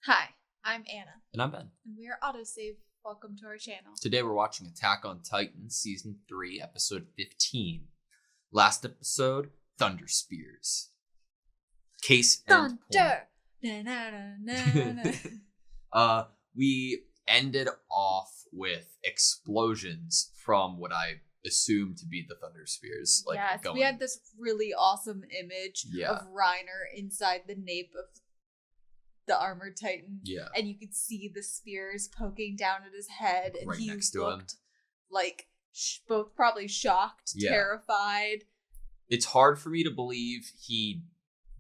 Hi, I'm Anna. And I'm Ben. And we are AutoSave. Welcome to our channel. Today we're watching Attack on Titan Season 3, Episode 15. Last episode, Thunder Spears. Case and Thunder! We ended off with explosions from what I assume to be the Thunder Spears. We had this really awesome image of Reiner inside the nape of the armored titan, and you could see the spears poking down at his head, and right he next to looked him. like both probably shocked, terrified. It's hard for me to believe he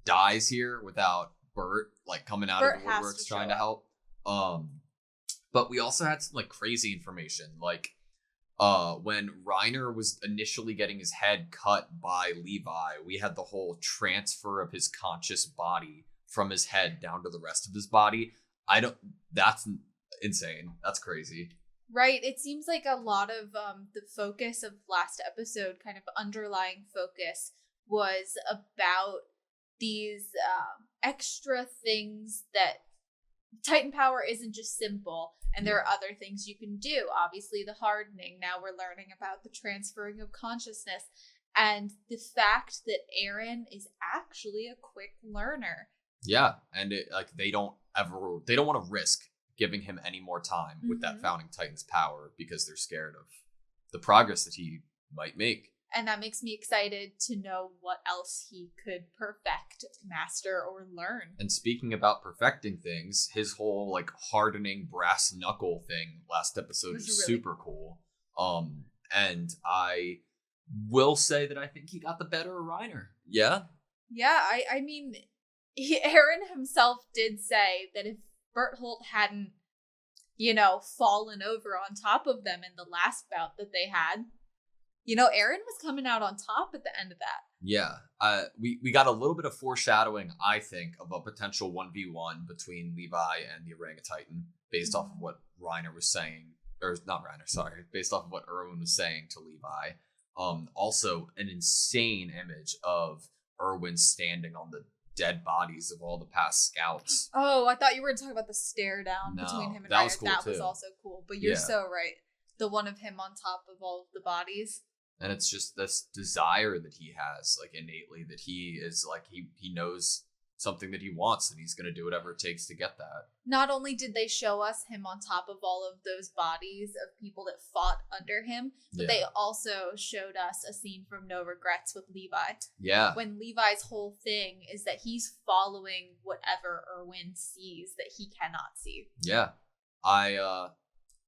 dies here without Bert coming out of the woodworks trying to help. But we also had some crazy information, when Reiner was initially getting his head cut by Levi, we had the whole transfer of his conscious body from his head down to the rest of his body. That's insane. That's crazy. Right. It seems like a lot of the focus of last episode, kind of underlying focus, was about these extra things that Titan power isn't just simple, and there are other things you can do. Obviously, the hardening. Now we're learning about the transferring of consciousness, and the fact that Eren is actually a quick learner. Yeah, and they don't want to risk giving him any more time with that Founding Titan's power because they're scared of the progress that he might make. And that makes me excited to know what else he could perfect, master, or learn. And speaking about perfecting things, his whole hardening brass knuckle thing last episode was really super cool. And I will say that I think he got the better of Reiner. Yeah? Yeah, I mean, Eren himself did say that if Bertholdt hadn't, fallen over on top of them in the last bout that they had, Eren was coming out on top at the end of that. Yeah. We got a little bit of foreshadowing, I think, of a potential 1v1 between Levi and the Orangutan based off of what Reiner was saying. Or not Reiner, sorry. Based off of what Erwin was saying to Levi. Also, an insane image of Erwin standing on the dead bodies of all the past scouts. Oh, I thought you were going to talk about the stare down between him and Reiner. Was cool that too. Was also cool. But you're so right. The one of him on top of all of the bodies. And it's just this desire that he has, innately, that he is, he knows something that he wants, and he's going to do whatever it takes to get that. Not only did they show us him on top of all of those bodies of people that fought under him, but they also showed us a scene from No Regrets with Levi. Yeah. When Levi's whole thing is that he's following whatever Erwin sees that he cannot see. Yeah.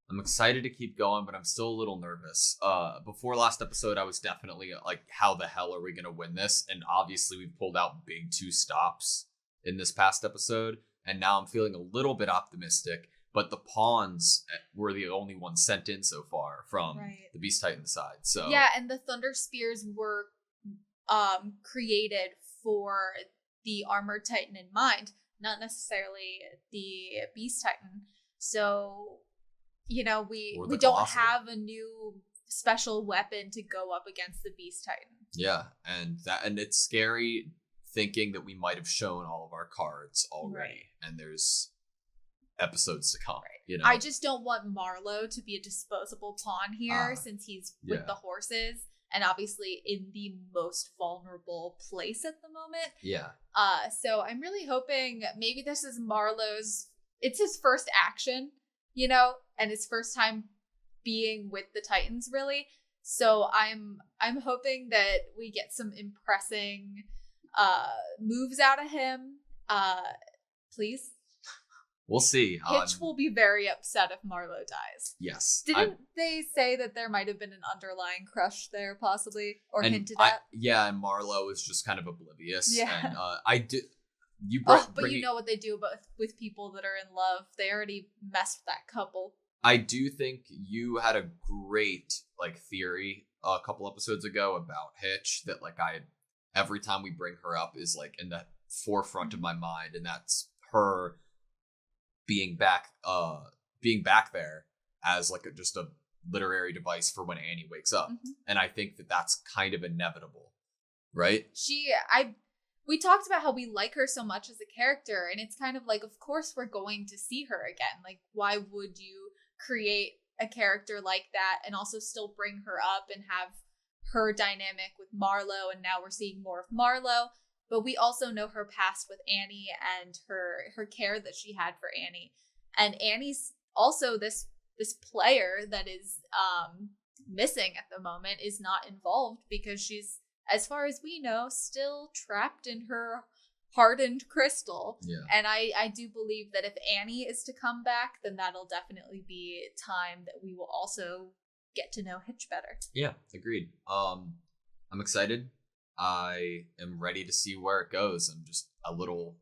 I'm excited to keep going, but I'm still a little nervous. Before last episode, I was definitely how the hell are we going to win this? And obviously we pulled out big 2 stops in this past episode. And now I'm feeling a little bit optimistic, but the pawns were the only ones sent in so far from the Beast Titan side. So yeah, and the Thunder Spears were created for the Armored Titan in mind, not necessarily the Beast Titan. So we don't have a new special weapon to go up against the Beast Titan. Yeah, and it's scary thinking that we might have shown all of our cards already, and there's episodes to come. Right. I just don't want Marlowe to be a disposable pawn here, since he's with the horses and obviously in the most vulnerable place at the moment. Yeah. So I'm really hoping maybe this is it's his first action, and his first time being with the Titans, really. So I'm hoping that we get some impressing moves out of him. Please. We'll see. Hitch will be very upset if Marlowe dies. Yes. Didn't they say that there might have been an underlying crush there, possibly, or hinted at? And Marlowe is just kind of oblivious. Yeah. And I do. But you know what they do with people that are in love. They already messed with that couple. I do think you had a great theory a couple episodes ago about Hitch that every time we bring her up is in the forefront of my mind, and that's her being back there as just a literary device for when Annie wakes up. And I think that that's kind of inevitable, right? we talked about how we like her so much as a character, and it's kind of like, of course we're going to see her again. Like, why would you create a character like that and also still bring her up and have her dynamic with Marlowe, and now we're seeing more of Marlowe, but we also know her past with Annie and her care that she had for Annie. And Annie's also this player that is missing at the moment, is not involved because she's, as far as we know, still trapped in her hardened crystal. Yeah. And I do believe that if Annie is to come back, then that'll definitely be time that we will also get to know Hitch better. Yeah, agreed. I'm excited. I am ready to see where it goes. I'm just a little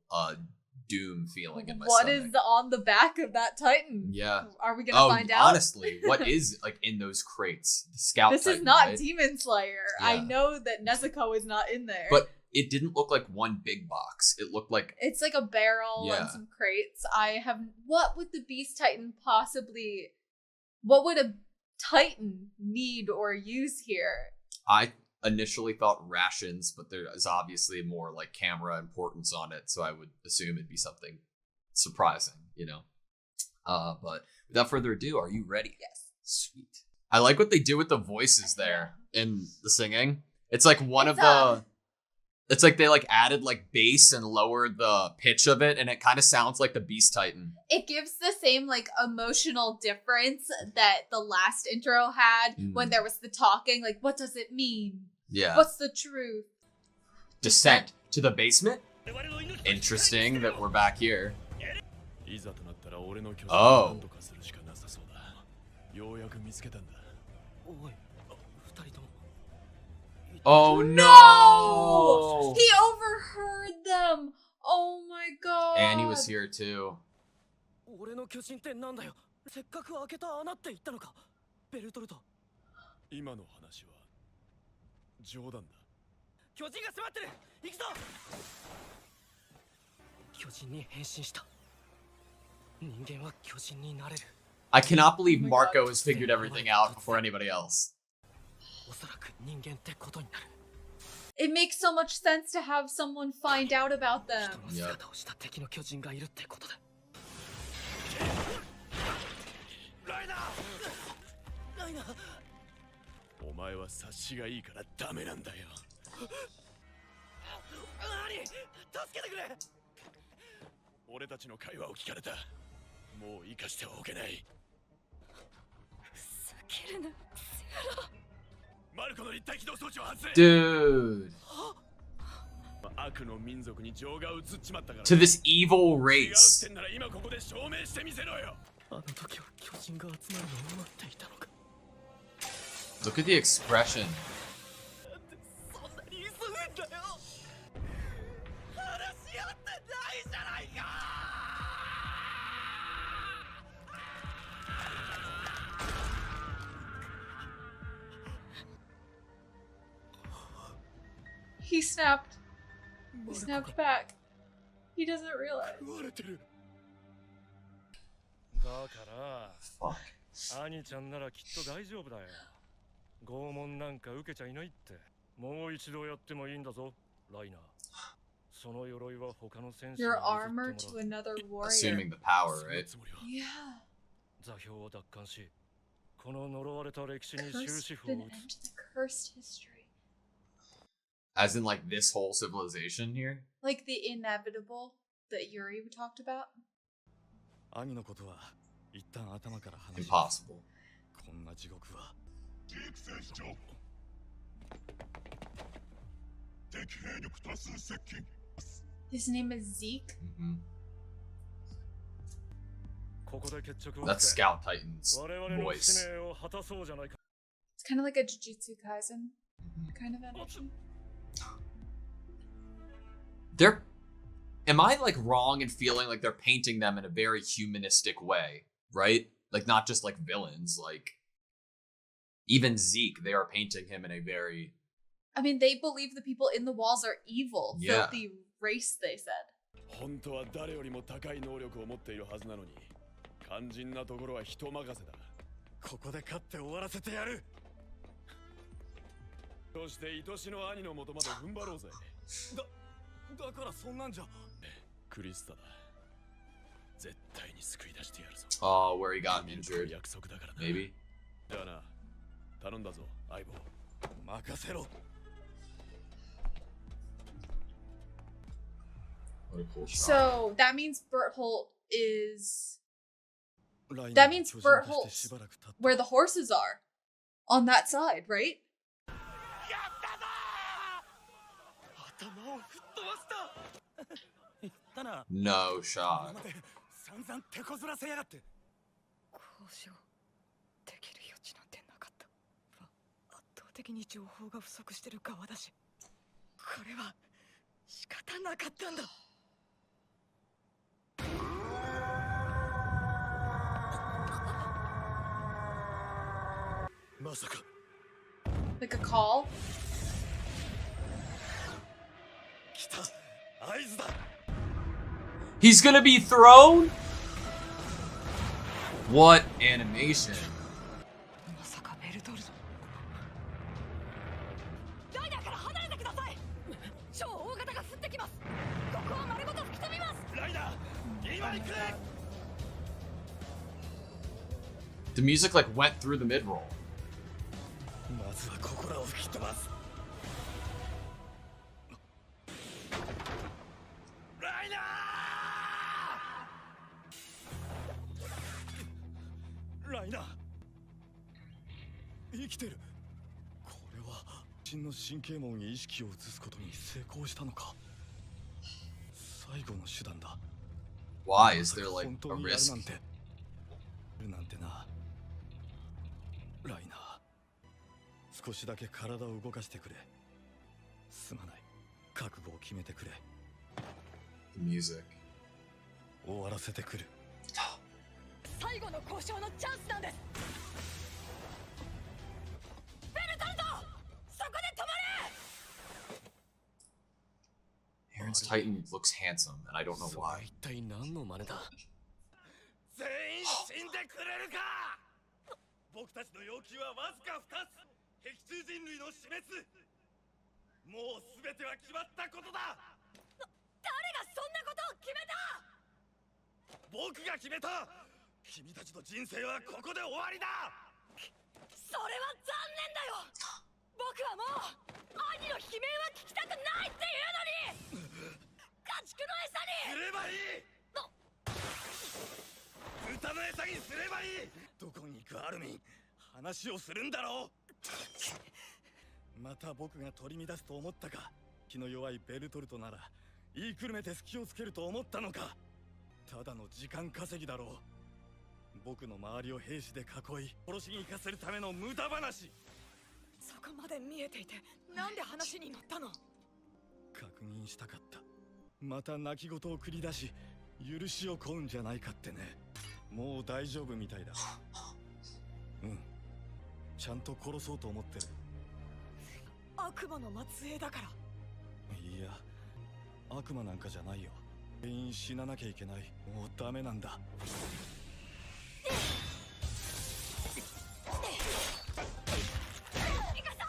doom feeling in my What stomach. is on the back of that Titan? Yeah. Are we gonna find out? Honestly, what is like in those crates? The Scout This Titan, is not right? Demon Slayer. Yeah. I know that Nezuko is not in there. But it didn't look like one big box. It looked like it's like a barrel and some crates. What would the Beast Titan possibly, what would a Titan need or use here? I initially thought rations, but there is obviously more like camera importance on it, so I would assume it'd be something surprising, you know. But without further ado, are you ready? Yes. Sweet. I like what they do with the voices there in the singing. It's like it's like they like added like bass and lowered the pitch of it, and it kind of sounds like the Beast Titan. It gives the same like emotional difference that the last intro had when there was the talking, like, what does it mean? Yeah. What's the truth? Descent to the basement? Interesting that we're back here. Oh. Oh no! He overheard them! Oh my god! Annie was here too. I cannot believe Marco has figured everything out before anybody else. It makes so much sense to have someone find out about them. Yep. Dude. To this evil race. Look at the expression. He snapped. He snapped back. He doesn't realize. Fuck. Your armor to another warrior. Assuming the power, right? Yeah. Cursed, put an end to the cursed history. As in, like, this whole civilization here? Like the inevitable that Yuri talked about? Impossible. His name is Zeke? Mm-hmm. That's Scout Titan's voice. It's kind of like a Jujutsu Kaisen kind of animation. Am I like wrong in feeling like they're painting them in a very humanistic way, right? Like not just like villains, like even Zeke, they are painting him in a very... I mean, they believe the people in the walls are evil, filthy race, they said. Oh, where he got injured. Maybe. What a cool shot. So that means Berthold is. That means Berthold's where the horses are. On that side, right? No shot. Like a call? He's gonna be thrown? What animation? The music like went through the mid-roll. Why is there like a risk? The music. Aaron's Titan looks handsome, and I don't know why.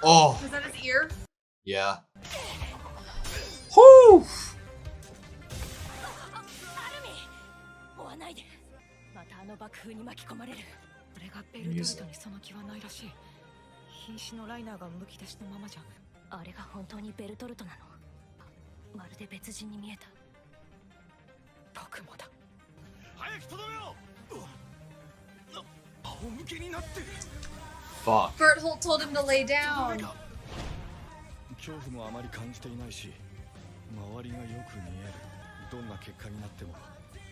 Oh! Was that his ear? Yeah. Whoo! Music. Fuck. Berthold told him to lay down.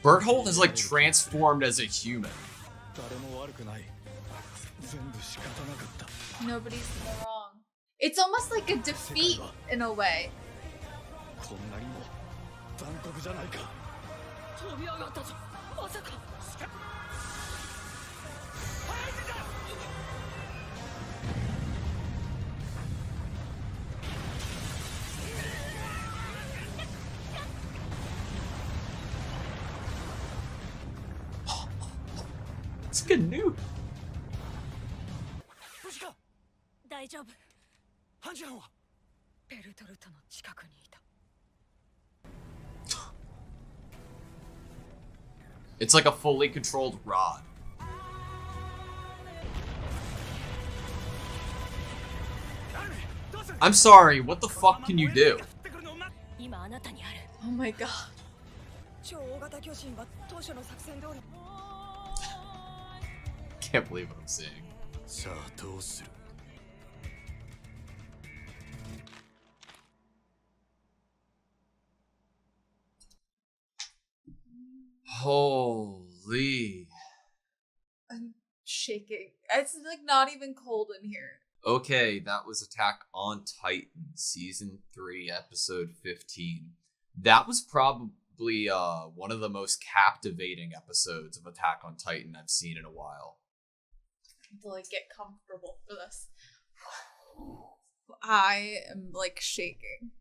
Berthold is like transformed as a human. Nobody's wrong. It's almost like a defeat in a way. It's a good news. 大丈夫。犯人はベルトルトの近くにいた。It's like a fully controlled rod. I'm sorry, what the fuck can you do? Oh my god. Can't believe what I'm seeing. Holy. I'm shaking. It's like not even cold in here. Okay, that was Attack on Titan, Season 3, Episode 15. That was probably one of the most captivating episodes of Attack on Titan I've seen in a while. I have to like get comfortable for this. I am like shaking.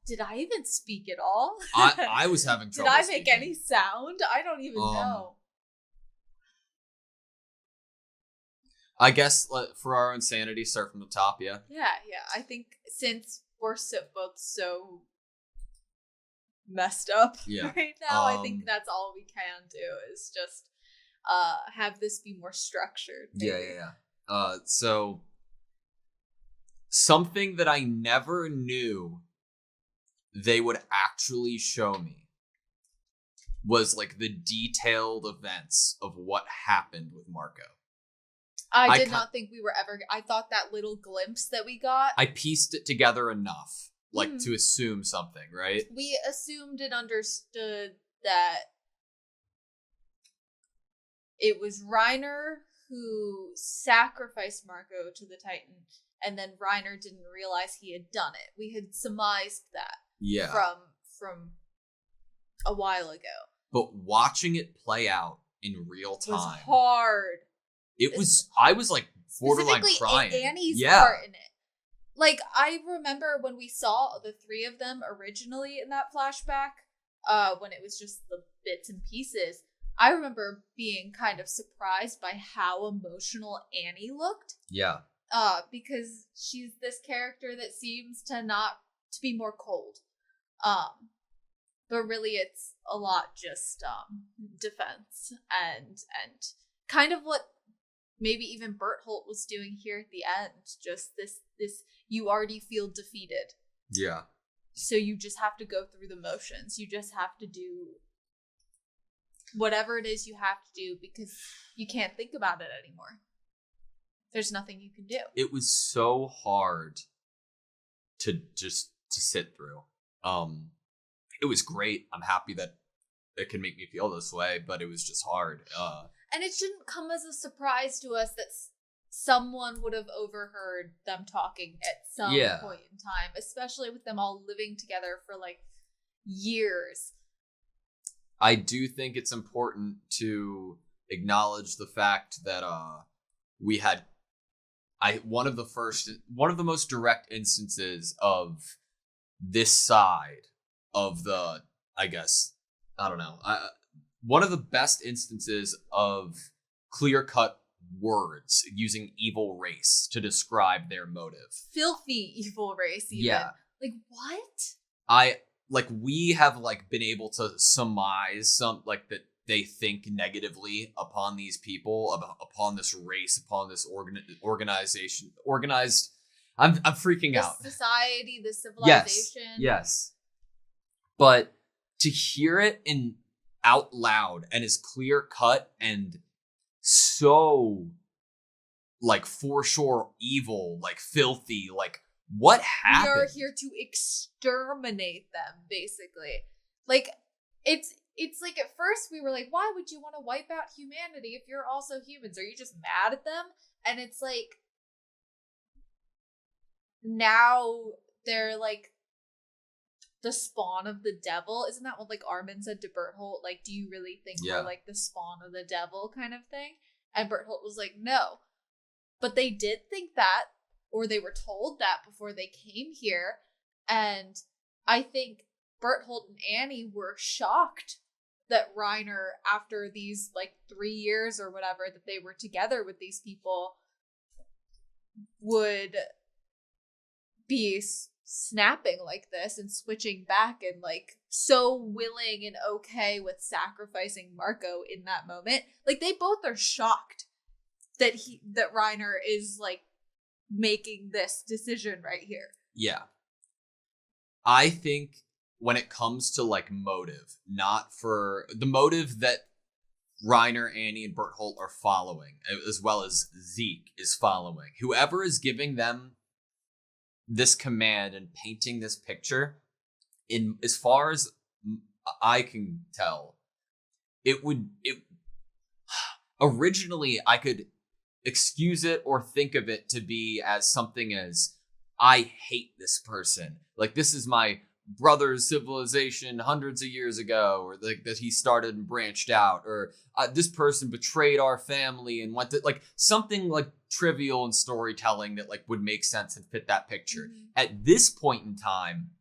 Did I even speak at all? I was having trouble. Did I make any sound? I don't even know. I guess for our own sanity, start from the top, yeah? Yeah. I think since we're both so messed up right now, I think that's all we can do is just have this be more structured. Maybe. Yeah. So, something that I never knew they would actually show me was like the detailed events of what happened with Marco. I did not think we were ever. I thought that little glimpse that we got. I pieced it together enough, like to assume something, right? We assumed and understood that it was Reiner who sacrificed Marco to the Titan, and then Reiner didn't realize he had done it. We had surmised that. Yeah. From a while ago. But watching it play out in real time was hard. I was like borderline crying. Annie's part in it. Like, I remember when we saw the three of them originally in that flashback, when it was just the bits and pieces, I remember being kind of surprised by how emotional Annie looked. Yeah. Because she's this character that seems to be more cold. But really it's a lot just defense and kind of what maybe even Bertholdt was doing here at the end. Just this you already feel defeated. Yeah. So you just have to go through the motions. You just have to do whatever it is you have to do because you can't think about it anymore. There's nothing you can do. It was so hard to sit through. It was great. I'm happy that it can make me feel this way, but it was just hard. And it shouldn't come as a surprise to us that someone would have overheard them talking at some point in time, especially with them all living together for like years. I do think it's important to acknowledge the fact that we had one of the most direct instances of this side of the, I guess, I don't know. One of the best instances of clear-cut words using evil race to describe their motive. Filthy evil race, even. Yeah. Like, what? We have, been able to surmise that they think negatively upon these people, upon this race, upon this organization. Organized... I'm freaking out. The society, the civilization. Yes. But to hear it out loud and is clear cut and so for sure evil, filthy, what happened? We are here to exterminate them, basically. It's like at first we were like, why would you want to wipe out humanity if you're also humans? Are you just mad at them? And it's like now they're the spawn of the devil. Isn't that what Armin said to Bertholdt? Do you really think we're the spawn of the devil kind of thing? And Bertholdt was like, no. But they did think that, or they were told that before they came here. And I think Bertholdt and Annie were shocked that Reiner, after these 3 years or whatever that they were together with these people, would be snapping like this and switching back and like so willing and okay with sacrificing Marco in that moment. Like they both are shocked that Reiner is like making this decision right here. Yeah. I think when it comes to like motive, not for the motive that Reiner, Annie, and Berthold are following, as well as Zeke is following, whoever is giving them this command and painting this picture, in as far as I can tell, it originally I could excuse it or think of it to be as something as, I hate this person. Like, this is my brother's civilization hundreds of years ago, or like that he started and branched out, or this person betrayed our family and went to, like, something like trivial in storytelling that like would make sense and fit that picture. Mm-hmm. At this point in time,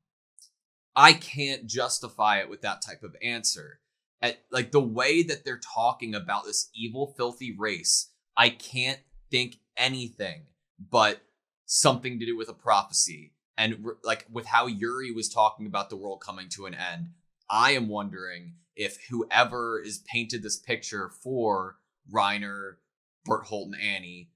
I can't justify it with that type of answer. At like the way that they're talking about this evil, filthy race, I can't think anything but something to do with a prophecy. And like with how Yuri was talking about the world coming to an end, I am wondering if whoever is painted this picture for Reiner, Berthold, and Annie,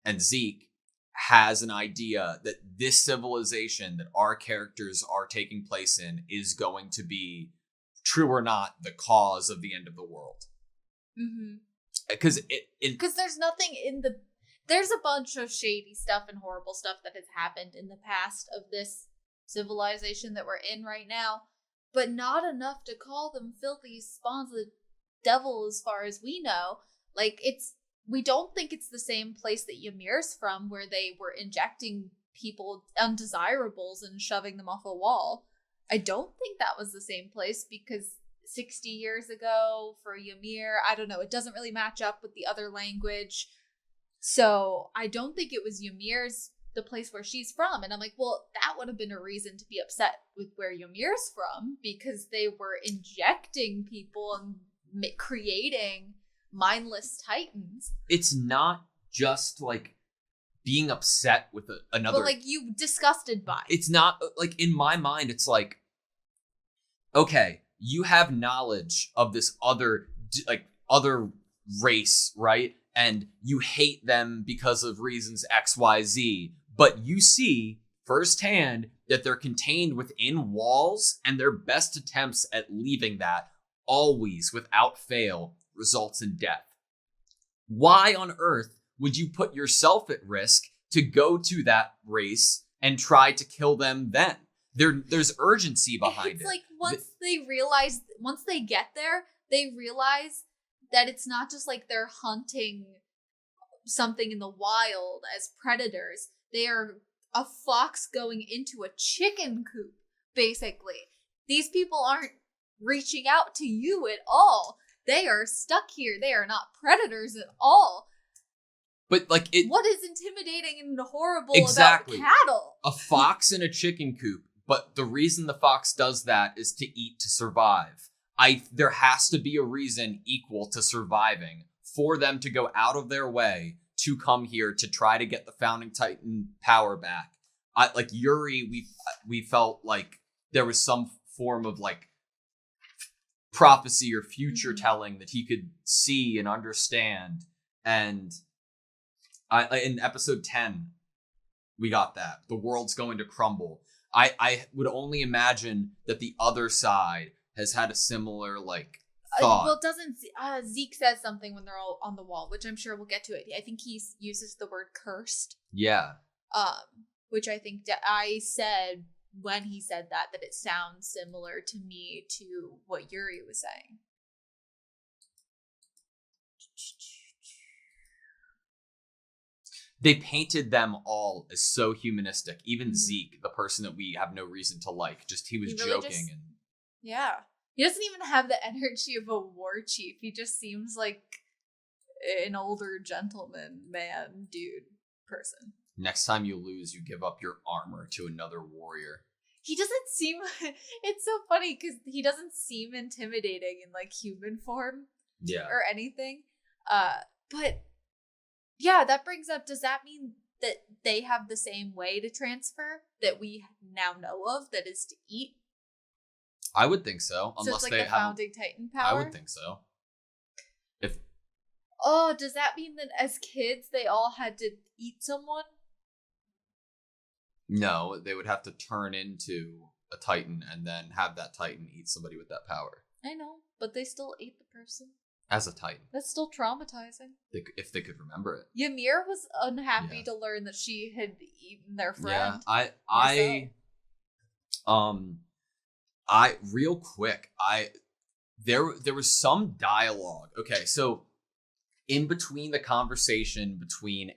and Zeke has an idea that this civilization that our characters are taking place in is going to be, true or not, the cause of the end of the world. Mm-hmm. Because there's nothing in the... There's a bunch of shady stuff and horrible stuff that has happened in the past of this civilization that we're in right now, but not enough to call them filthy spawns of the devil as far as we know. Like, we don't think it's the same place that Ymir's from, where they were injecting people, undesirables, and shoving them off a wall. I don't think that was the same place, because 60 years ago for Ymir, I don't know, it doesn't really match up with the other language. So I don't think it was Ymir's, the place where she's from. And I'm like, well, that would have been a reason to be upset with where Ymir's from, because they were injecting people and creating mindless titans. It's not just like being upset with another... But like, you disgusted by it. It's not like, in my mind, it's like, okay, you have knowledge of this other race, right? And you hate them because of reasons X, Y, Z, but you see firsthand that they're contained within walls, and their best attempts at leaving that, always, without fail, results in death. Why on earth would you put yourself at risk to go to that race and try to kill them then? There's urgency behind it. It's like once they get there, they realize that it's not just like they're hunting something in the wild as predators. They are a fox going into a chicken coop, basically. These people aren't reaching out to you at all. They are stuck here. They are not predators at all. But like, what is intimidating and horrible about cattle? A fox in a chicken coop. But the reason the fox does that is to eat to survive. There has to be a reason equal to surviving for them to go out of their way to come here to try to get the Founding Titan power back. Like Yuri, we felt like there was some form of like prophecy or future telling that he could see and understand. And in episode 10, we got that. The world's going to crumble. I would only imagine that the other side has had a similar like thought. Well, doesn't Zeke says something when they're all on the wall, which I'm sure we'll get to it. I think he uses the word cursed. Yeah. Which I think I said when he said that it sounds similar to me to what Yuri was saying. They painted them all as so humanistic. Even Zeke, the person that we have no reason to like, he was really joking. Yeah. He doesn't even have the energy of a war chief. He just seems like an older gentleman, man, dude, person. Next time you lose, you give up your armor to another warrior. He doesn't seem... It's so funny because he doesn't seem intimidating in like human form. Yeah. Or anything. But... Yeah, that brings up, does that mean that they have the same way to transfer that we now know of, that is to eat? I would think so. So it's like the founding Titan power? I would think so. Oh, does that mean that as kids they all had to eat someone? No, they would have to turn into a Titan and then have that Titan eat somebody with that power. I know, but they still ate the person. As a Titan. That's still traumatizing. If they could remember it. Ymir was unhappy to learn that she had eaten their friend. Yeah, real quick, there was some dialogue. Okay, so in between the conversation between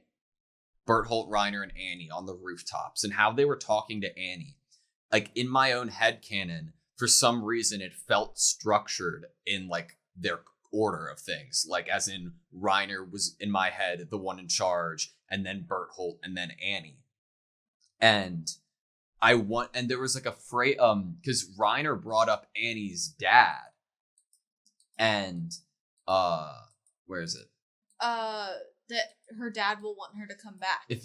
Bertholdt, Reiner, and Annie on the rooftops and how they were talking to Annie, like in my own headcanon, for some reason it felt structured in like their order of things. Like as in Reiner was in my head the one in charge, and then Bertholdt, and then Annie. And there was like a phrase, because Reiner brought up Annie's dad, and where is it? That her dad will want her to come back. If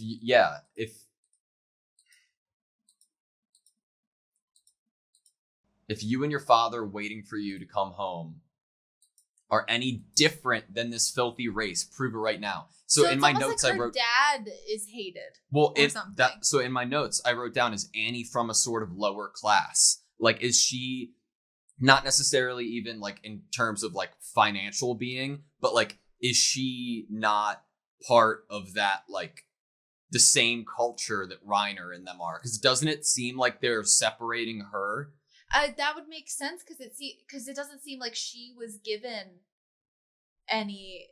you and your father waiting for you to come home are any different than this filthy race, prove it right now. So in my notes, like I wrote, dad is hated. Well, so in my notes, I wrote down, is Annie from a sort of lower class? Like, is she not necessarily even like in terms of like financial being, but like, is she not part of that, like the same culture that Reiner and them are? Because doesn't it seem like they're separating her? That would make sense because it doesn't seem like she was given any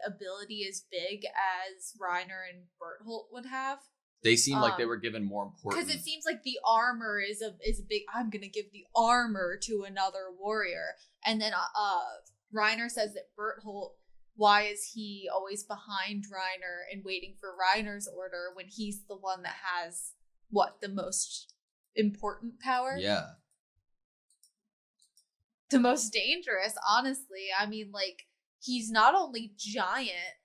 ability as big as Reiner and Bertholdt would have. They seem like they were given more important. Because it seems like the armor is a big. I'm gonna give the armor to another warrior, and then Reiner says that Bertholdt, why is he always behind Reiner and waiting for Reiner's order when he's the one that has the most important power? Yeah. The most dangerous, honestly. I mean, like, he's not only giant,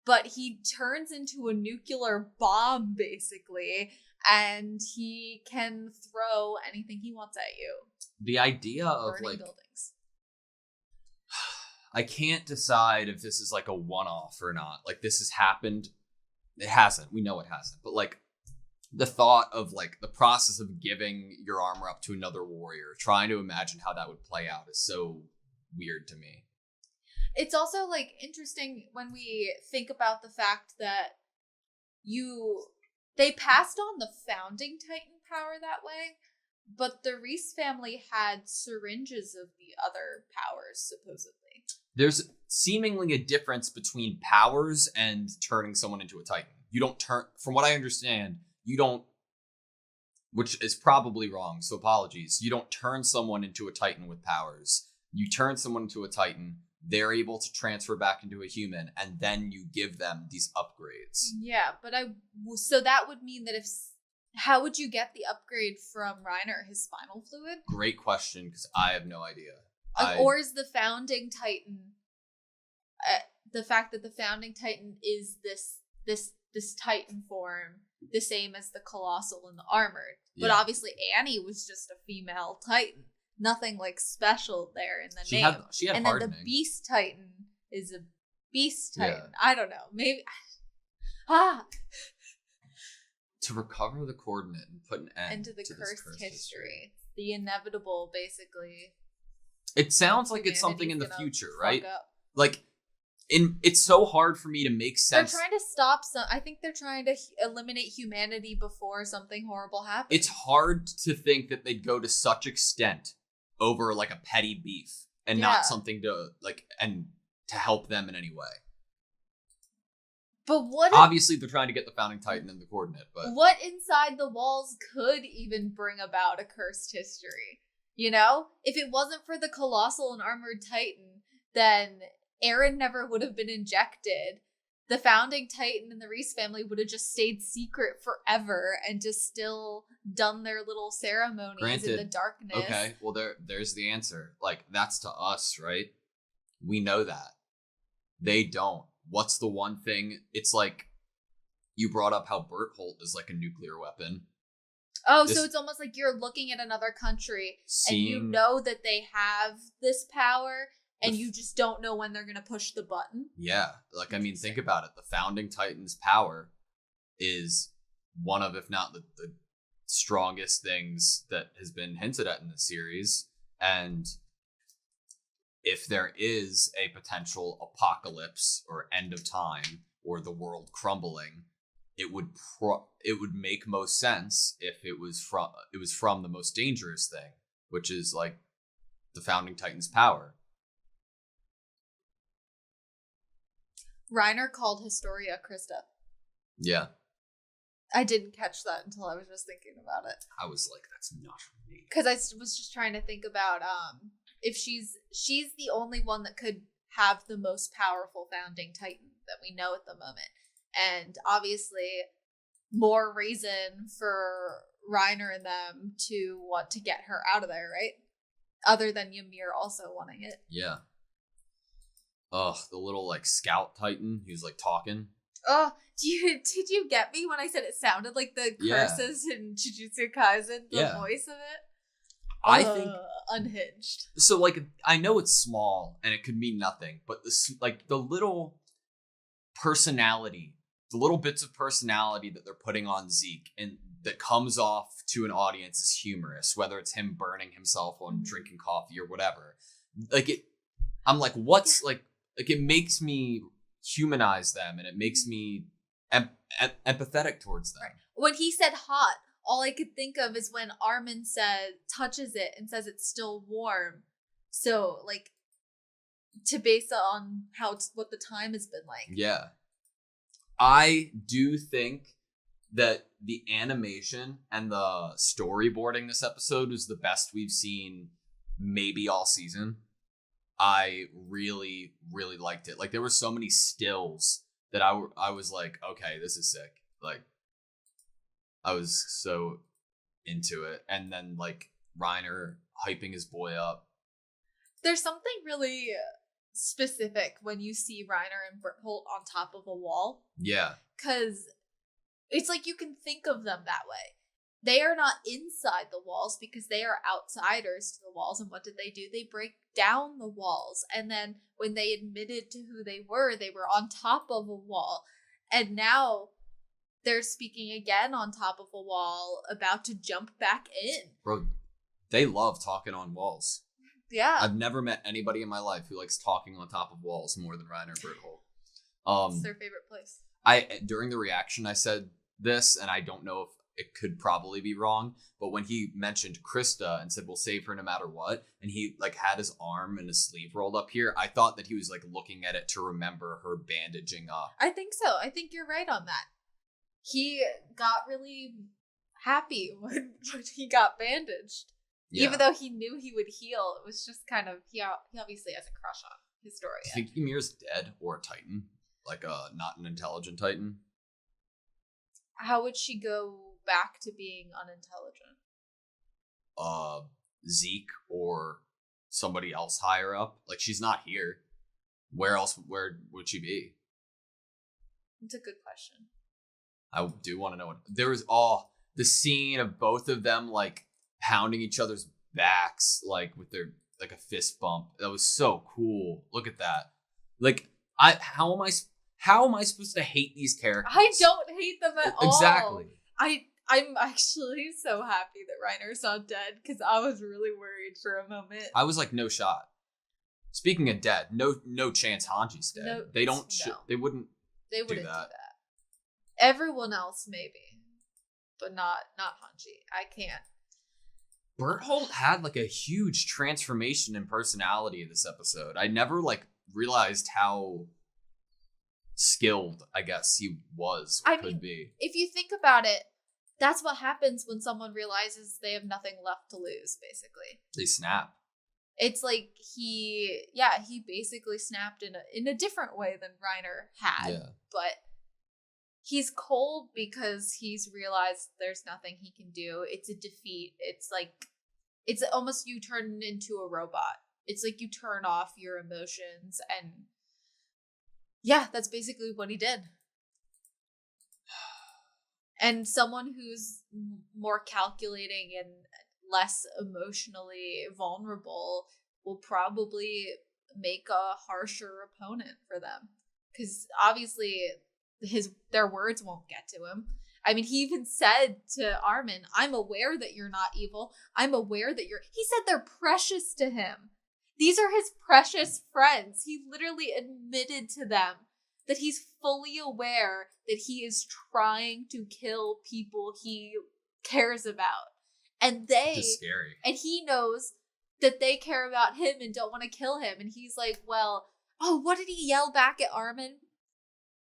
but he turns into a nuclear bomb, basically, and he can throw anything he wants at you. The idea of burning like buildings. I can't decide if this is like a one-off or not. Like, this has happened. It hasn't. We know it hasn't. But like, the thought of like the process of giving your armor up to another warrior, trying to imagine how that would play out, is so weird to me. It's also like interesting when we think about the fact that they passed on the founding Titan power that way, but the Reese family had syringes of the other powers, supposedly. There's seemingly a difference between powers and turning someone into a Titan. You don't turn, from what I understand, you don't, which is probably wrong, so apologies. You don't turn someone into a Titan with powers. You turn someone into a Titan, they're able to transfer back into a human, and then you give them these upgrades. Yeah, but so that would mean that how would you get the upgrade from Reiner? His spinal fluid? Great question, because I have no idea. Or is the founding Titan, the fact that the founding Titan is this Titan form, the same as the Colossal and the Armored? But obviously Annie was just a female Titan. Nothing like special there in the name. She had and hardening. Then the Beast Titan is a Beast Titan. Yeah. I don't know. Maybe. To recover the coordinate and put an end to the cursed history. The inevitable, basically. It sounds like it's something in the future, right? Like, it's so hard for me to make sense. They're trying to stop I think they're trying to eliminate humanity before something horrible happens. It's hard to think that they'd go to such extent over like a petty beef and not something to like and to help them in any way. But what obviously they're trying to get the founding Titan and the coordinate, but what inside the walls could even bring about a cursed history? You know? If it wasn't for the Colossal and Armored Titan, then Eren never would have been injected. The founding Titan and the Reese family would have just stayed secret forever and just still done their little ceremonies in the darkness. Okay, well there's the answer. Like, that's to us, right? We know that. They don't. What's the one thing? It's like you brought up how Berthold is like a nuclear weapon. Oh, so it's almost like you're looking at another country and you know that they have this power and you just don't know when they're going to push the button. Yeah. Like, I mean, think about it. The founding Titans' power is one of, if not the strongest things that has been hinted at in the series. And if there is a potential apocalypse or end of time or the world crumbling, it would make most sense if it was from the most dangerous thing, which is like the founding Titans' power. Reiner called Historia Krista. Yeah. I didn't catch that until I was just thinking about it. I was like, that's not me. Because I was just trying to think about if she's the only one that could have the most powerful founding Titan that we know at the moment. And obviously, more reason for Reiner and them to want to get her out of there, right? Other than Ymir also wanting it. Yeah. Ugh, the little like scout Titan who's like talking. Oh, did you get me when I said it sounded like the curses in Jujutsu Kaisen? The voice of it. I think unhinged. So like I know it's small and it could mean nothing, but this like the little personality, the little bits of personality that they're putting on Zeke and that comes off to an audience is humorous, whether it's him burning himself on drinking coffee or whatever. Like it, I'm like, what's like it makes me humanize them and it makes me empathetic towards them. Right. When he said hot, all I could think of is when Armin touches it and says it's still warm. So like to base it on what the time has been like. Yeah. I do think that the animation and the storyboarding this episode was the best we've seen maybe all season. I really, really liked it. Like there were so many stills that I was like, okay, this is sick. Like I was so into it. And then like Reiner hyping his boy up. There's something really specific when you see Reiner and Berthold on top of a wall. Yeah. Because it's like you can think of them that way. They are not inside the walls because they are outsiders to the walls. And what did they do? They break down the walls. And then when they admitted to who they were on top of a wall. And now they're speaking again on top of a wall, about to jump back in. Bro, they love talking on walls. Yeah. I've never met anybody in my life who likes talking on top of walls more than Reiner and Berthold. It's their favorite place. During the reaction, I said this, and I don't know if it could probably be wrong, but when he mentioned Krista and said, we'll save her no matter what, and he like had his arm and his sleeve rolled up here, I thought that he was like looking at it to remember her bandaging up. I think so. I think you're right on that. He got really happy when he got bandaged. Yeah. Even though he knew he would heal, it was just kind of, he obviously has a crush on Historia. Do you think Ymir's dead or a Titan? Like not an intelligent Titan? How would she go back to being unintelligent? Zeke or somebody else higher up. Like she's not here. Where would she be? It's a good question. I do want to know. There was the scene of both of them like pounding each other's backs like with their like a fist bump. That was so cool. Look at that. Like how am I supposed to hate these characters? I don't hate them at all. Exactly. I'm actually so happy that Reiner's not dead because I was really worried for a moment. I was like, no shot. Speaking of dead, no chance Hanji's dead. No, they wouldn't do that. Everyone else maybe, but not Hanji. I can't. Berthold had like a huge transformation in personality in this episode. I never like realized how skilled, I guess, he was or could be. If you think about it, that's what happens when someone realizes they have nothing left to lose, basically. They snap. It's like he basically snapped in a different way than Reiner had. Yeah. But he's cold because he's realized there's nothing he can do. It's a defeat. It's like, it's almost you turn into a robot. It's like you turn off your emotions and yeah, that's basically what he did. And someone who's more calculating and less emotionally vulnerable will probably make a harsher opponent for them. Because obviously their words won't get to him. I mean, he even said to Armin, I'm aware that you're not evil. I'm aware that he said they're precious to him. These are his precious friends. He literally admitted to them that he's fully aware that he is trying to kill people he cares about. And It's scary. And he knows that they care about him and don't want to kill him. And he's like, well, what did he yell back at Armin?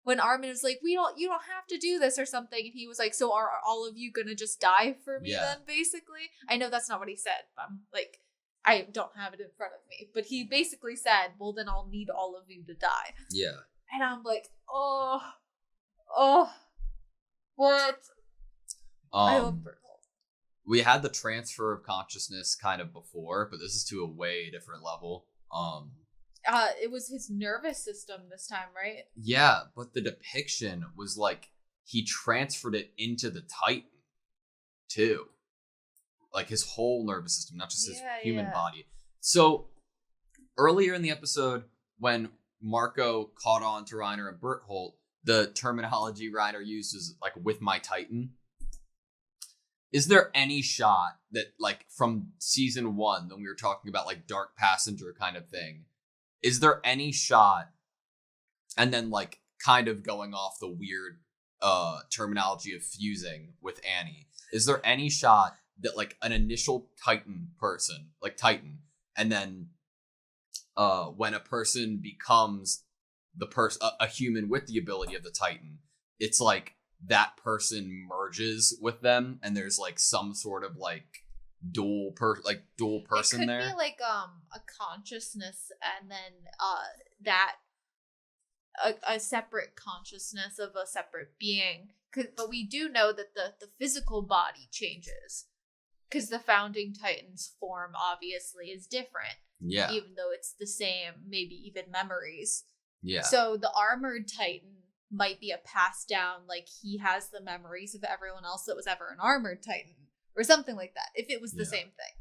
When Armin was like, you don't have to do this or something. And he was like, so are all of you going to just die for me then, basically? I know that's not what he said. But I'm like, I don't have it in front of me. But he basically said, well, then I'll need all of you to die. Yeah. And I'm like, what? I love Bertolt. We had the transfer of consciousness kind of before, but this is to a way different level. It was his nervous system this time, right? Yeah, but the depiction was like he transferred it into the Titan too. Like his whole nervous system, not just his human body. So earlier in the episode, when Marco caught on to Reiner and Berthold, the terminology Reiner used is like with my Titan. Is there any shot that like from season 1, when we were talking about like Dark Passenger kind of thing, is there any shot, and then like kind of going off the weird terminology of fusing with Annie, is there any shot that like an initial Titan person, like Titan, and then when a person becomes a human with the ability of the Titan, it's like that person merges with them, and there's like some sort of like dual person there. It could be like a consciousness, and then a separate consciousness of a separate being. But we do know that the physical body changes, because the founding Titan's form obviously is different. Yeah. Even though it's the same, maybe even memories. Yeah. So the armored Titan might be a pass down, like he has the memories of everyone else that was ever an armored Titan, or something like that, if it was the same thing.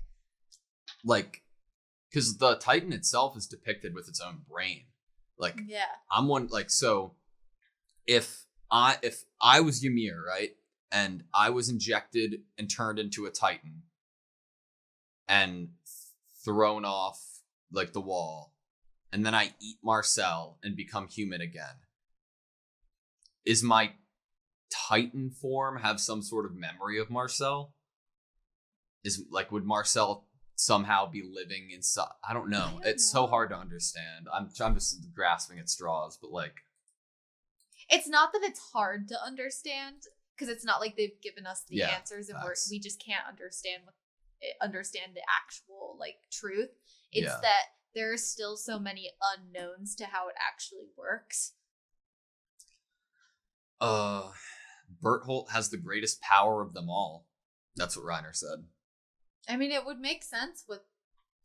Like, because the Titan itself is depicted with its own brain. Like, yeah. I'm one, like, so if I was Ymir, right, and I was injected and turned into a Titan and thrown off like the wall, and then I eat Marcel and become human again, is my Titan form have some sort of memory of Marcel? Is like, would Marcel somehow be living inside? I don't know. It's so hard to understand. I'm just grasping at straws, but like, it's not that it's hard to understand, because it's not like they've given us the answers and we just can't understand the actual like truth. It's that there are still so many unknowns to how it actually works. Berthold has the greatest power of them all. That's what Reiner said. I mean, it would make sense with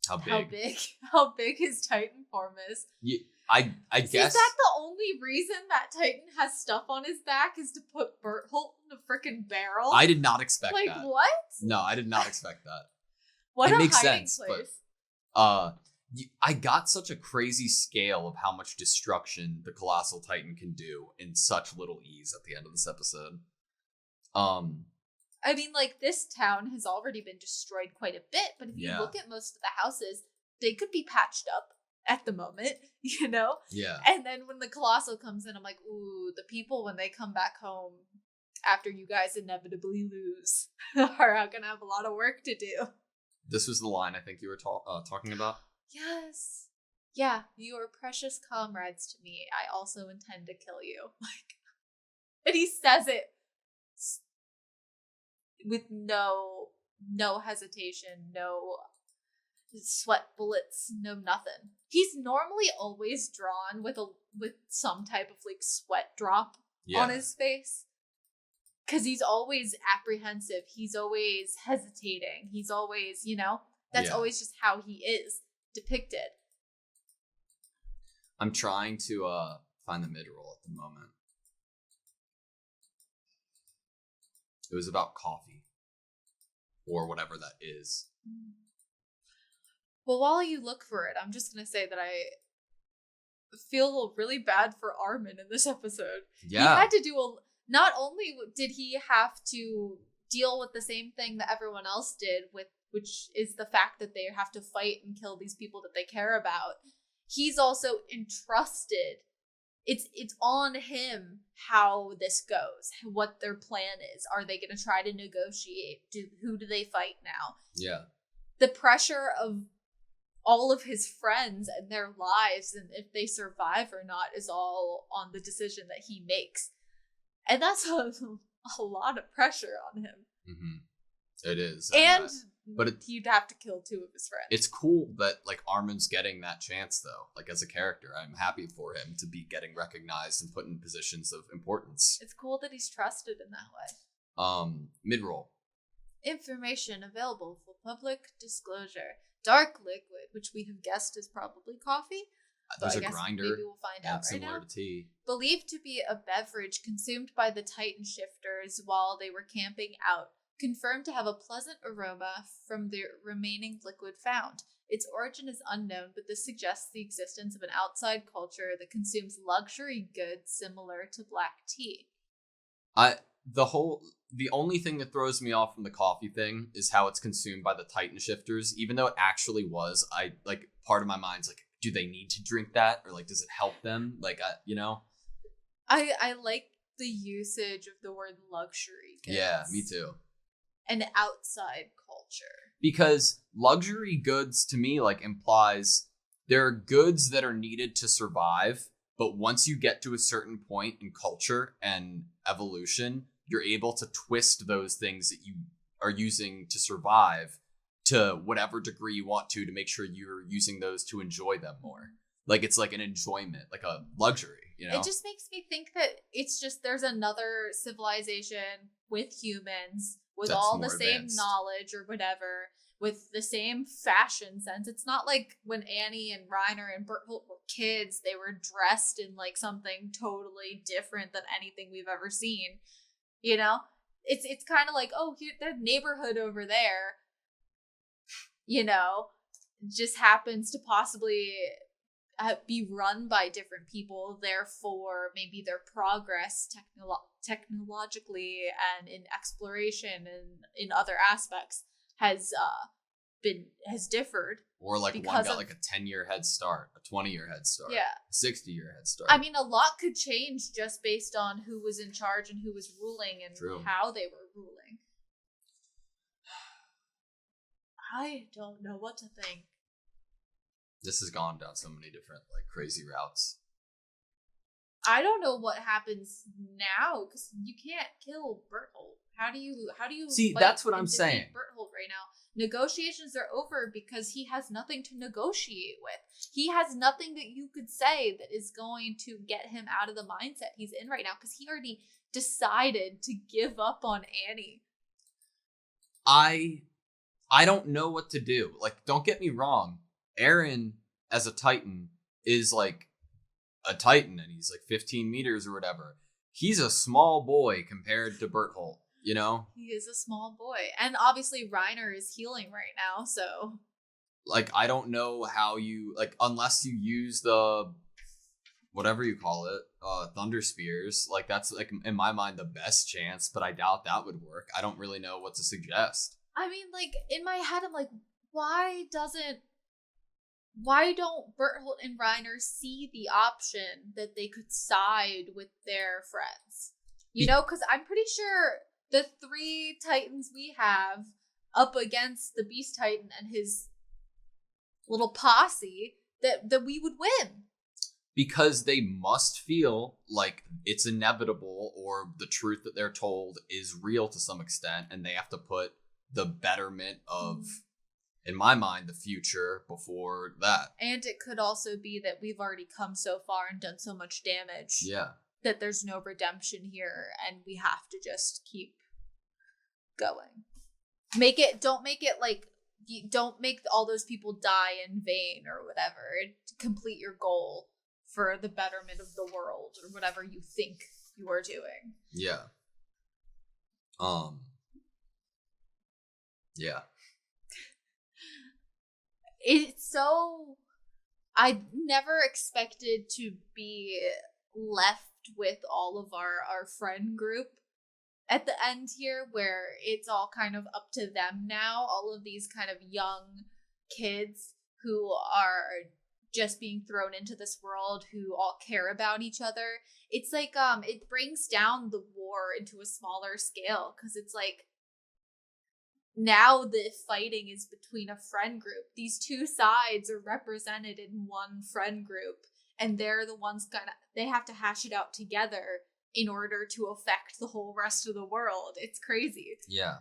how big his Titan form is. Yeah, I guess. Is that the only reason that Titan has stuff on his back, is to put Berthold in a freaking barrel? I did not expect that. Like, what? No, I did not expect that. What it makes sense, place. But I got such a crazy scale of how much destruction the Colossal Titan can do in such little ease at the end of this episode. I mean, like, this town has already been destroyed quite a bit, but if you look at most of the houses, they could be patched up at the moment, you know? Yeah. And then when the Colossal comes in, I'm like, ooh, the people, when they come back home after you guys inevitably lose, are gonna have a lot of work to do. This was the line I think you were talking about? Yes. Yeah, you are precious comrades to me. I also intend to kill you. Like, and he says it with no hesitation, no sweat bullets, no nothing. He's normally always drawn with some type of like sweat drop on his face, because he's always apprehensive. He's always hesitating. He's always, that's always just how he is depicted. I'm trying to find the mid-roll at the moment. It was about coffee. Or whatever that is. Well, while you look for it, I'm just going to say that I feel really bad for Armin in this episode. Yeah. He had to do not only did he have to deal with the same thing that everyone else did, which is the fact that they have to fight and kill these people that they care about, he's also entrusted. It's on him how this goes, what their plan is. Are they going to try to negotiate? Who do they fight now? Yeah. The pressure of all of his friends and their lives and if they survive or not is all on the decision that he makes. And that's a lot of pressure on him. Mm-hmm. It is. And but he'd have to kill 2 of his friends. It's cool that like Armin's getting that chance though. Like as a character, I'm happy for him to be getting recognized and put in positions of importance. It's cool that he's trusted in that way. Mid-roll. Information available for public disclosure. Dark liquid, which we have guessed is probably coffee. There's a grinder. Maybe we'll find out right similar now. to tea. Believed to be a beverage consumed by the Titan shifters while they were camping out. Confirmed to have a pleasant aroma from the remaining liquid found. Its origin is unknown, but this suggests the existence of an outside culture that consumes luxury goods similar to black tea. The only thing that throws me off from the coffee thing is how it's consumed by the Titan shifters, even though it actually was. Part of my mind's like, do they need to drink that, or like, does it help them? Like, I like the usage of the word luxury goods. Yeah, me too. An outside culture. Because luxury goods to me like implies there are goods that are needed to survive, but once you get to a certain point in culture and evolution, you're able to twist those things that you are using to survive to whatever degree you want to make sure you're using those to enjoy them more. Like it's like an enjoyment, like a luxury, you know? It just makes me think that it's just there's another civilization with humans with That's all more the same advanced. knowledge or whatever, with the same fashion sense. It's not like when Annie and Reiner and Berthold were kids, they were dressed in like something totally different than anything we've ever seen. You know? It's kind of like, oh, here, the neighborhood over there, you know, just happens to possibly be run by different people. Therefore, maybe their progress technologically and in exploration and in other aspects has differed. Or like one got like a 10-year head start, a 20-year head start, yeah, a 60-year head start. I mean, a lot could change just based on who was in charge and who was ruling and True. how they were ruling. I don't know what to think. This has gone down so many different like crazy routes. I don't know what happens now because you can't kill Berthold. How do you See? fight That's what and I'm defeat saying. Berthold right now. Negotiations are over because he has nothing to negotiate with. He has nothing that you could say that is going to get him out of the mindset he's in right now because he already decided to give up on Annie. I don't know what to do. Like, don't get me wrong. Eren as a Titan is like a Titan and he's like 15 meters or whatever. He's a small boy compared to Berthold, you know? He is a small boy. And obviously Reiner is healing right now, so... Like, I don't know how you... Like, unless you use the... whatever you call it, Thunder Spears. Like, that's, like, in my mind, the best chance, but I doubt that would work. I don't really know what to suggest. I mean, like, in my head, I'm like, why don't Berthold and Reiner see the option that they could side with their friends? You know, because I'm pretty sure the 3 Titans we have up against the Beast Titan and his little posse, that we would win. Because they must feel like it's inevitable or the truth that they're told is real to some extent, and they have to put the betterment of... in my mind, the future before that. And it could also be that we've already come so far and done so much damage. Yeah. That there's no redemption here and we have to just keep going. Don't make all those people die in vain or whatever. Complete your goal for the betterment of the world or whatever you think you are doing. Yeah. Yeah. It's so... I never expected to be left with all of our friend group at the end here, where it's all kind of up to them now. All of these kind of young kids who are just being thrown into this world, who all care about each other. It's like, it brings down the war into a smaller scale, because it's like, now the fighting is between a friend group. These two sides are represented in one friend group, and they're the ones they have to hash it out together in order to affect the whole rest of the world. It's crazy. Yeah.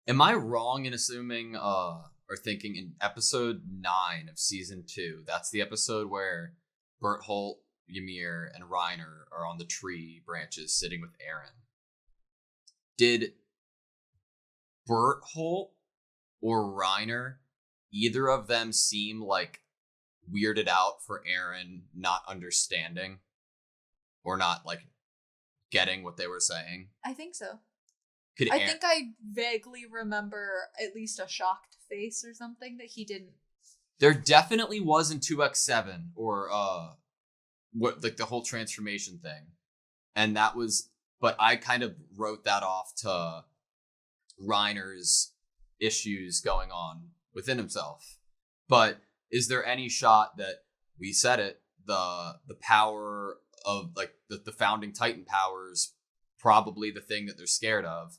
Am I wrong in assuming or thinking in episode 9 of season 2, that's the episode where Berthold, Ymir, and Reiner are on the tree branches sitting with Eren? Did Berthold or Reiner, either of them seem like weirded out for Eren not understanding or not like getting what they were saying? I think so. I think I vaguely remember at least a shocked face or something that he didn't. There definitely was in 2x7 or what, like the whole transformation thing. And that was, but I kind of wrote that off to Reiner's issues going on within himself. But is there any shot that we said it, the power of like the founding Titan powers, probably the thing that they're scared of,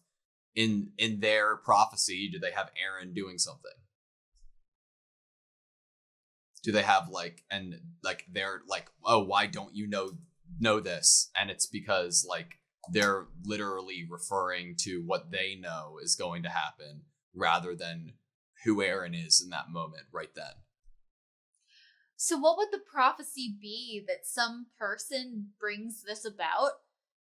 in their prophecy? Do they have Eren doing something? Do they have they're like, oh, why don't you know this? And it's because like they're literally referring to what they know is going to happen rather than who Eren is in that moment right then. So what would the prophecy be that some person brings this about?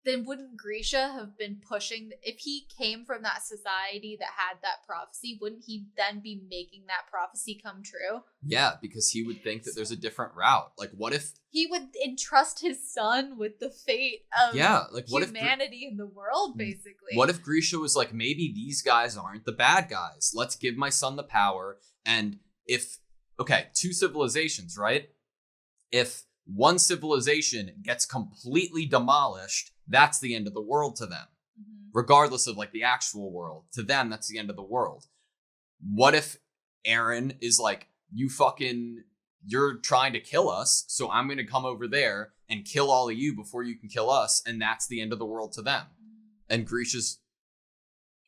Then wouldn't Grisha have been pushing? If he came from that society that had that prophecy, wouldn't he then be making that prophecy come true? Yeah, because he would think that there's a different route. Like, what if he would entrust his son with the fate of humanity in the world, basically? What if Grisha was like, maybe these guys aren't the bad guys. Let's give my son the power. And if, okay, 2 civilizations, right? If one civilization gets completely demolished, that's the end of the world to them. Mm-hmm. Regardless of like the actual world. To them, that's the end of the world. What if Eren is like, you're trying to kill us, so I'm going to come over there and kill all of you before you can kill us, and that's the end of the world to them. And Grisha's...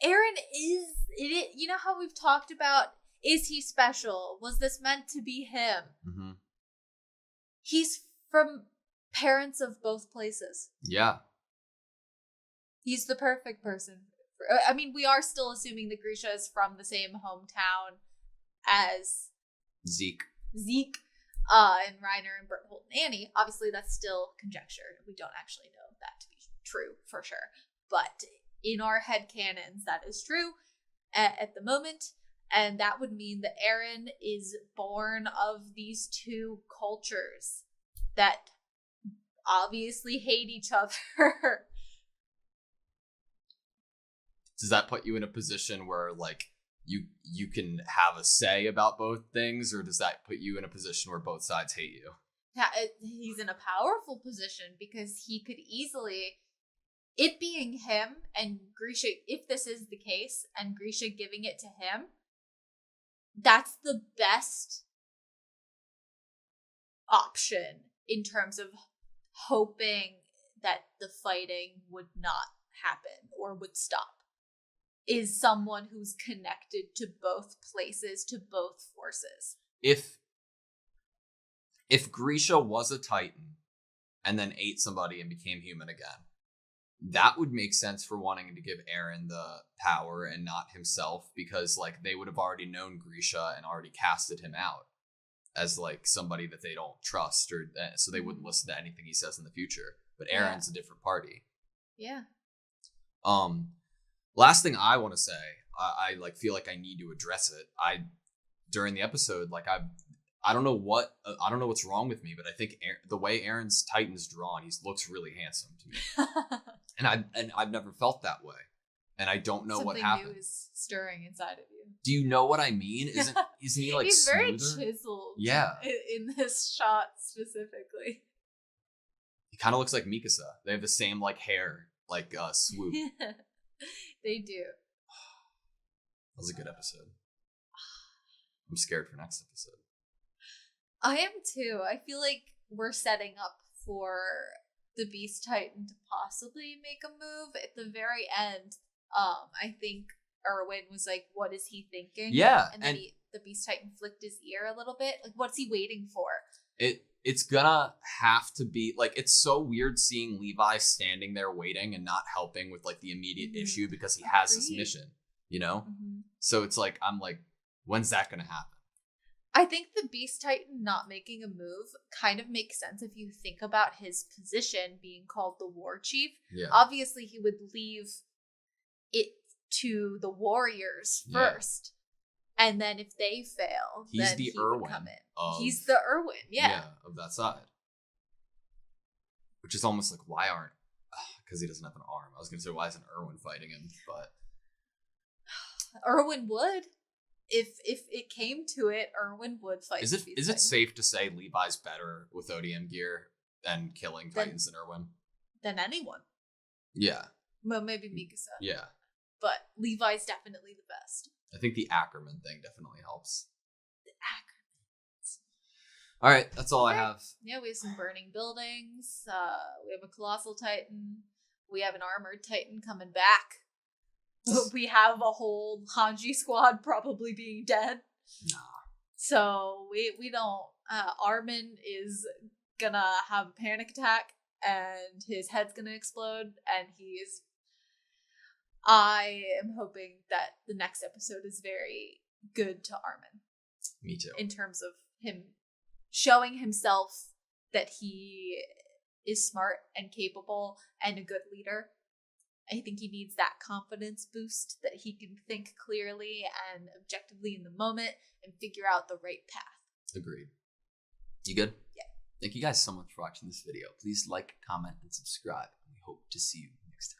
Eren is... You know how we've talked about, is he special? Was this meant to be him? Mm-hmm. He's from parents of both places. Yeah. He's the perfect person. I mean, we are still assuming that Grisha is from the same hometown as Zeke, and Reiner and Berthold and Annie. Obviously, that's still conjecture. We don't actually know that to be true for sure. But in our headcanons, that is true at the moment. And that would mean that Eren is born of these two cultures that obviously hate each other. Does that put you in a position where like you can have a say about both things, or does that put you in a position where both sides hate you? Yeah, he's in a powerful position because he could easily, it being him and Grisha, if this is the case, and Grisha giving it to him, that's the best option in terms of hoping that the fighting would not happen or would stop. Is someone who's connected to both places, to both forces. If Grisha was a Titan and then ate somebody and became human again, that would make sense for wanting to give Eren the power and not himself, because like they would have already known Grisha and already casted him out as like somebody that they don't trust, or so they wouldn't listen to anything he says in the future. But Eren's a different party. Yeah. Last thing I want to say, I like feel like I need to address it. During the episode, like I don't know what's wrong with me, but I think the way Eren's Titan's drawn, he looks really handsome to me. and I've never felt that way. and I don't know what Something happened. new is stirring inside of you. Do you know what I mean? Isn't he like He's very smoother? chiseled. Yeah. In this shot specifically. He kind of looks like Mikasa. They have the same like hair, like swoop. They do. That was a good episode. I'm scared for next episode. I am too. I feel like we're setting up for the Beast Titan to possibly make a move at the very end. I think Erwin was like, "What is he thinking?" Yeah, and then the Beast Titan flicked his ear a little bit. Like, what's he waiting for? It's gonna have to be like, it's so weird seeing Levi standing there waiting and not helping with like the immediate issue because he has this mission, you know? Mm-hmm. So it's like, I'm like, when's that gonna happen? I think the Beast Titan not making a move kind of makes sense if you think about his position being called the War Chief. Yeah. Obviously, he would leave it to the warriors first. And then if they fail, he's then the he Erwin would come in. of, He's the Erwin, yeah. Of that side. Which is almost like, why aren't... Because he doesn't have an arm. I was going to say, why isn't Erwin fighting him? But Erwin would. If it came to it, Erwin would fight. Is it safe to say Levi's better with ODM gear than killing Titans than Erwin? Than anyone. Yeah. Well, maybe Mikasa. Yeah. But Levi's definitely the best. I think the Ackerman thing definitely helps. The Ackerman. All right, that's all I have. Yeah, we have some burning buildings. We have a colossal titan. We have an armored titan coming back. We have a whole Hanji squad probably being dead. Nah. So we don't. Armin is gonna have a panic attack and his head's gonna explode, and he's. I am hoping that the next episode is very good to Armin. Me too. In terms of him showing himself that he is smart and capable and a good leader. I think he needs that confidence boost that he can think clearly and objectively in the moment and figure out the right path. Agreed. You good? Yeah. Thank you guys so much for watching this video. Please like, comment, and subscribe. We hope to see you